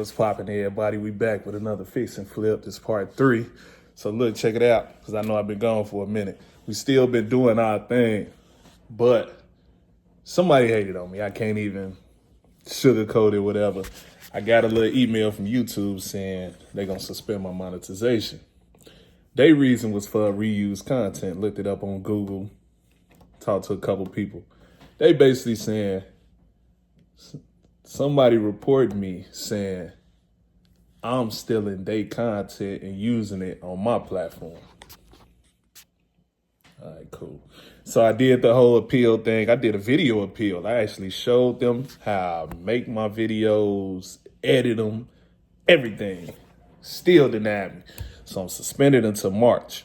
What's poppin', everybody? We back with another fix and flip. This part 3. So look, check it out, because I know I've been gone for a minute. We still been doing our thing, but somebody hated on me. I can't even sugarcoat it, whatever. I got a little email from YouTube saying they're gonna suspend my monetization. Their reason was for reused content. Looked it up on Google, talked to a couple people. They basically saying, somebody reported me saying I'm stealing their content and using it on my platform. All right, cool. So I did the whole appeal thing. I did a video appeal. I actually showed them how I make my videos, edit them, everything. Still denied me. So I'm suspended until March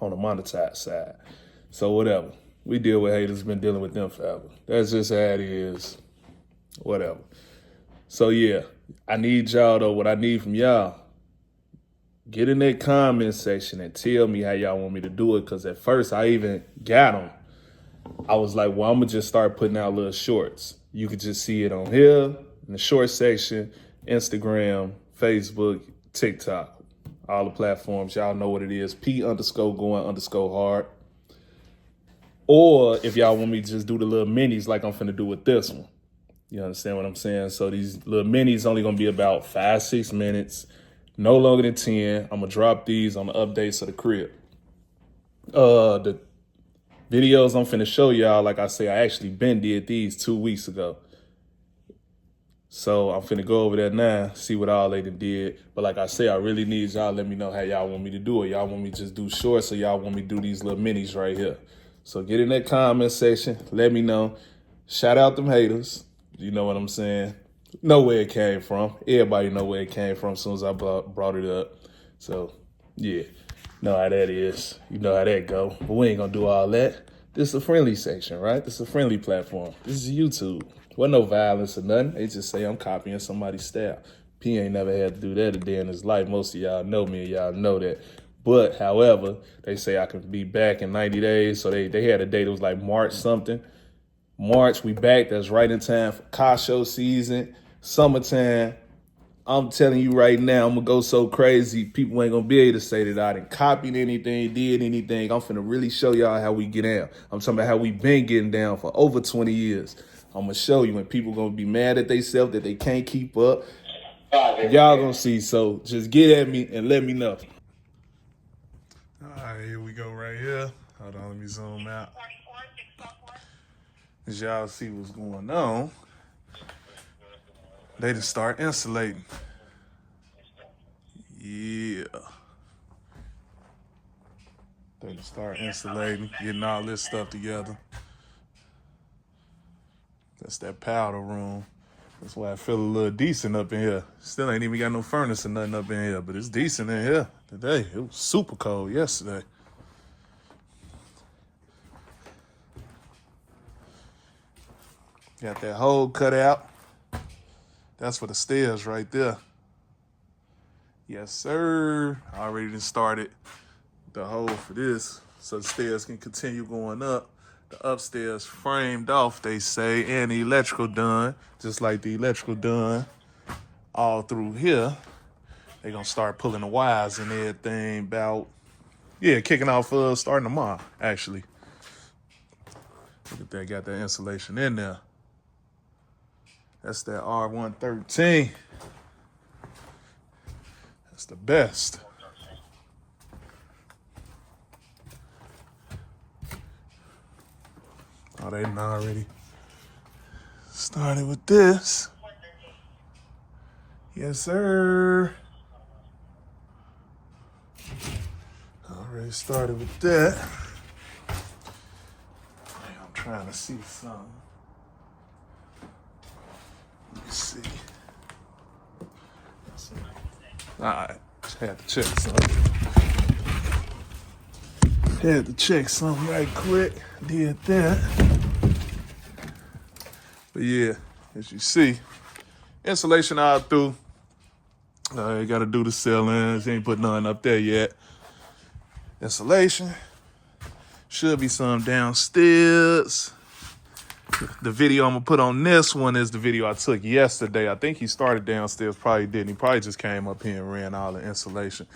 on the monetized side. So whatever. We deal with haters, been dealing with them forever. That's just how it is. Whatever. So yeah, I need y'all though. What I need from y'all, get in that comment section and tell me how y'all want me to do it. Because at first I even got them. I was like, well, I'm going to just start putting out little shorts. You could just see it on here in the short section, Instagram, Facebook, TikTok, all the platforms. Y'all know what it is. P_going_hard. Or if y'all want me to just do the little minis like I'm finna do with this one. You understand what I'm saying? So these little minis only gonna be about 5-6 minutes, no longer than 10. I'm gonna drop these on the updates of the crib. The videos I'm finna show y'all, like I say, I actually been did these 2 weeks ago. So I'm finna go over there now, see what all they did. But like I say, I really need y'all let me know how y'all want me to do it. Y'all want me to just do shorts, or y'all want me to do these little minis right here? So get in that comment section, let me know. Shout out them haters. You know what I'm saying? Know where it came from. Everybody know where it came from as soon as I brought it up. So, yeah. Know how that is. You know how that go. But we ain't gonna do all that. This is a friendly section, right? This is a friendly platform. This is YouTube. Wasn't no violence or nothing. They just say I'm copying somebody's style. P ain't never had to do that a day in his life. Most of y'all know me and y'all know that. But, however, they say I can be back in 90 days. So they had a date that was like March something. March, we back. That's right in time for car show season, summertime. I'm telling you right now, I'm going to go so crazy, people ain't going to be able to say that I didn't copied anything, did anything. I'm finna really show y'all how we get down. I'm talking about how we been getting down for over 20 years. I'm going to show you, when people going to be mad at themselves that they can't keep up. Y'all going to see. So just get at me and let me know. All right, here we go right here. Hold on, let me zoom out. As y'all see what's going on, they just start insulating. Yeah. They just start insulating, getting all this stuff together. That's that powder room. That's why I feel a little decent up in here. Still ain't even got no furnace or nothing up in here, but it's decent in here today. It was super cold yesterday. Got that hole cut out. That's for the stairs right there. Yes, sir. I already done started the hole for this, so the stairs can continue going up. The upstairs framed off, they say, and the electrical done, just like the electrical done all through here. They gonna start pulling the wires and everything about, kicking off starting tomorrow, actually. Look at that, got that insulation in there. That's that R113. That's the best. Oh, they done already started with this. Yes, sir. Already started with that. I'm trying to see something. Let me see. All right, had to check something. Had to check something right quick. Did that. But yeah, as you see, insulation all through. You got to do the ceilings. Ain't put nothing up there yet. Insulation. Should be some downstairs. The video I'm gonna put on this one is the video I took yesterday. I think he started downstairs, probably didn't. He probably just came up here and ran all the insulation.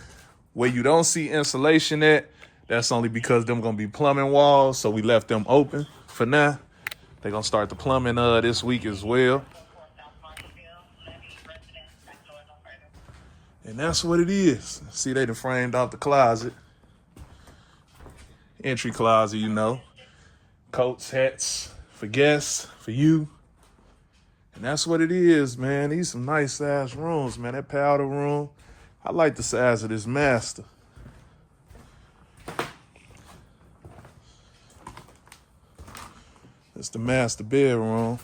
Where you don't see insulation at, that's only because them gonna be plumbing walls, so we left them open for now. They're gonna start the plumbing this week as well. And that's what it is. See, they done framed off the closet. Entry closet, you know. Coats, hats, for guests, for you. And that's what it is, man. These some nice ass rooms, man. That powder room. I like the size of this master. It's the master bedroom.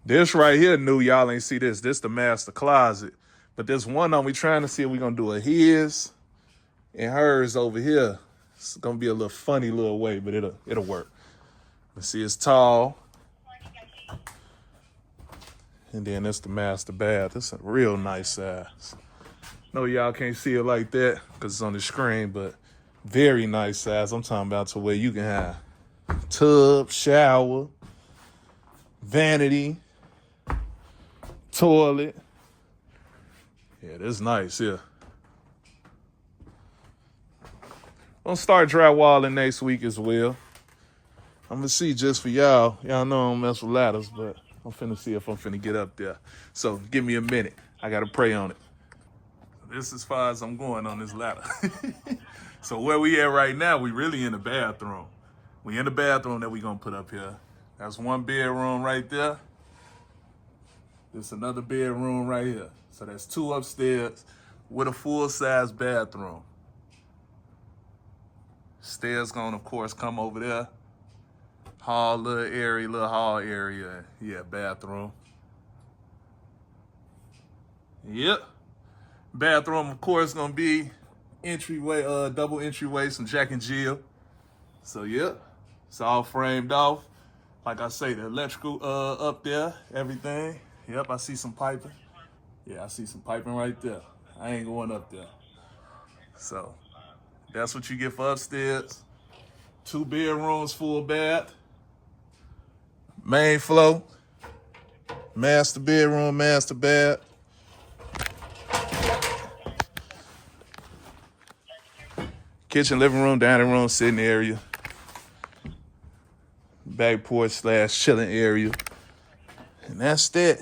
This right here, new, y'all ain't see this. This the master closet. But this one on, we trying to see if we gonna do a his and hers over here. It's gonna be a little funny little way, but it'll work. Let's see, it's tall. And then that's the master bath. It's a real nice size. No, y'all can't see it like that because it's on the screen, but very nice size. I'm talking about to where you can have tub, shower, vanity, toilet. Yeah, this is nice here. Gonna start drywalling next week as well. I'm gonna see just for y'all. Y'all know I don't mess with ladders, but I'm finna see if I'm finna get up there. So give me a minute. I gotta pray on it. This is as far as I'm going on this ladder. So where we at right now, we really in the bathroom. We in the bathroom that we gonna put up here. That's one bedroom right there. There's another bedroom right here. So that's two upstairs with a full-size bathroom. Stairs gonna, of course, come over there. Hall, little hall area. Yeah, bathroom. Yep. Bathroom, of course, gonna be entryway, double entryway, some Jack and Jill. So, yep. It's all framed off. Like I say, the electrical up there, everything. Yep, I see some piping. Yeah, I see some piping right there. I ain't going up there. So, that's what you get for upstairs. 2 bedrooms, full bath. Main floor. Master bedroom, master bath. Kitchen, living room, dining room, sitting area. Back porch / chilling area. And that's that.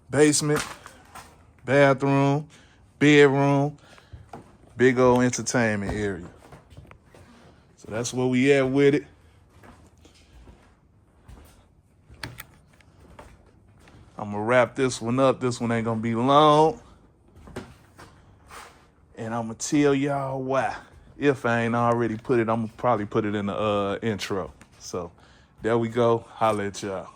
Basement, bathroom, bedroom, big old entertainment area. So that's where we at with it. I'm gonna wrap this one up. This one ain't gonna be long. And I'm gonna tell y'all why. If I ain't already put it, I'm gonna probably put it in the intro. So there we go. Holla at y'all.